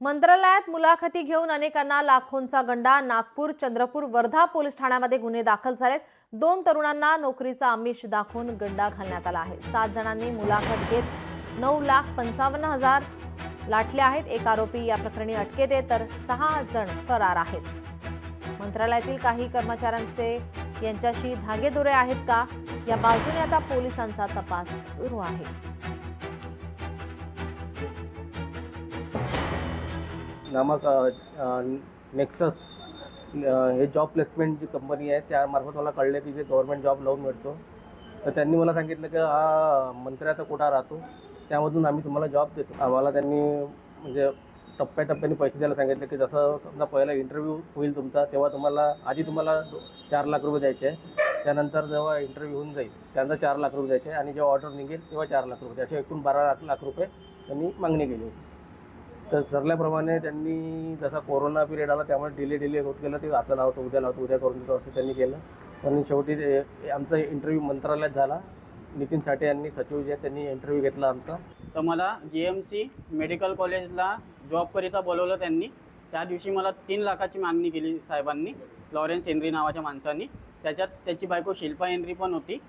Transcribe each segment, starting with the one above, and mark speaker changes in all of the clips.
Speaker 1: मंत्रालयात मुलाखती घेऊन अनेकांना लाखोंचा गंडा। नागपूर, चंद्रपूर, वर्धा पोलीस ठाण्यामध्ये गुन्हे दाखल झालेत। 2 तरुणांना नोकरीचा आमिष दाखवून गंडा घालण्यात आला आहे। 7 जणांनी मुलाखत घेत 9,55,000 लाटले आहेत। एक आरोपी या प्रकरणी अटकेत आहे तर 6 जण फरार आहेत। मंत्रालयातील काही कर्मचाऱ्यांचे यांच्याशी धागेदोरे आहेत का, या बाजूने आता पोलिसांचा तपास सुरू आहे।
Speaker 2: नामक नेक्सस हे जॉब प्लेसमेंटची कंपनी आहे, त्यामार्फत मला कळले की जे गव्हर्नमेंट जॉब लावून मिळतो। तर त्यांनी मला सांगितलं की हा मंत्र्याचा कोटा राहतो, त्यामधून आम्ही तुम्हाला जॉब देतो। आम्हाला त्यांनी म्हणजे टप्प्याटप्प्याने पैसे द्यायला सांगितले की जसं समजा पहिला इंटरव्ह्यू होईल तुमचा, तेव्हा तुम्हाला 4 लाख रुपये द्यायचे आहे। त्यानंतर जेव्हा इंटरव्ह्यू होऊन जाईल त्यानंतर 4 लाख रुपये द्यायचे आणि जेव्हा ऑर्डर निघेल तेव्हा 4 लाख रुपये, असे एकूण 12 लाख रुपये त्यांनी मागणी केली होती। तर ठरल्याप्रमाणे त्यांनी जसा कोरोना पिरियड आला त्यामुळे डिले होत गेलं, ते आता लावतो उद्या करून देतो असं त्यांनी केलं। पण शेवटी आमचा इंटरव्ह्यू मंत्रालयात झाला। नितीन साठे यांनी सचिव जे त्यांनी इंटरव्ह्यू घेतला आमचा।
Speaker 3: तर मला GMC मेडिकल कॉलेजला जॉबकरिता बोलवलं त्यांनी। त्या दिवशी मला 3 लाखाची मागणी केली साहेबांनी, लॉरेन्स हेनरी नावाच्या माणसांनी। त्याच्यात त्याची बायको शिल्पा हेनरी पण होती।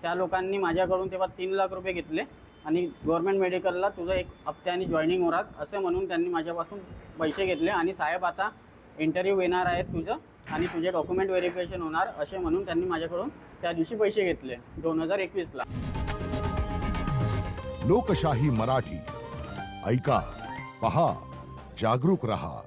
Speaker 3: त्या लोकांनी माझ्याकडून तेव्हा 3 लाख रुपये घेतले आणि गव्हर्नमेंट मेडिकलला तुझं 1 हप्त्याने जॉईनिंग होणार असे म्हणून त्यांनी माझ्यापासून पैसे घेतले। आणि साहेब आता इंटरव्ह्यू येणार आहेत तुझं आणि तुझे डॉक्युमेंट व्हेरिफिकेशन होणार असे म्हणून त्यांनी माझ्याकडून त्या दिवशी पैसे घेतले 2021ला।
Speaker 4: लोकशाही मराठी ऐका, पहा, जागरूक रहा।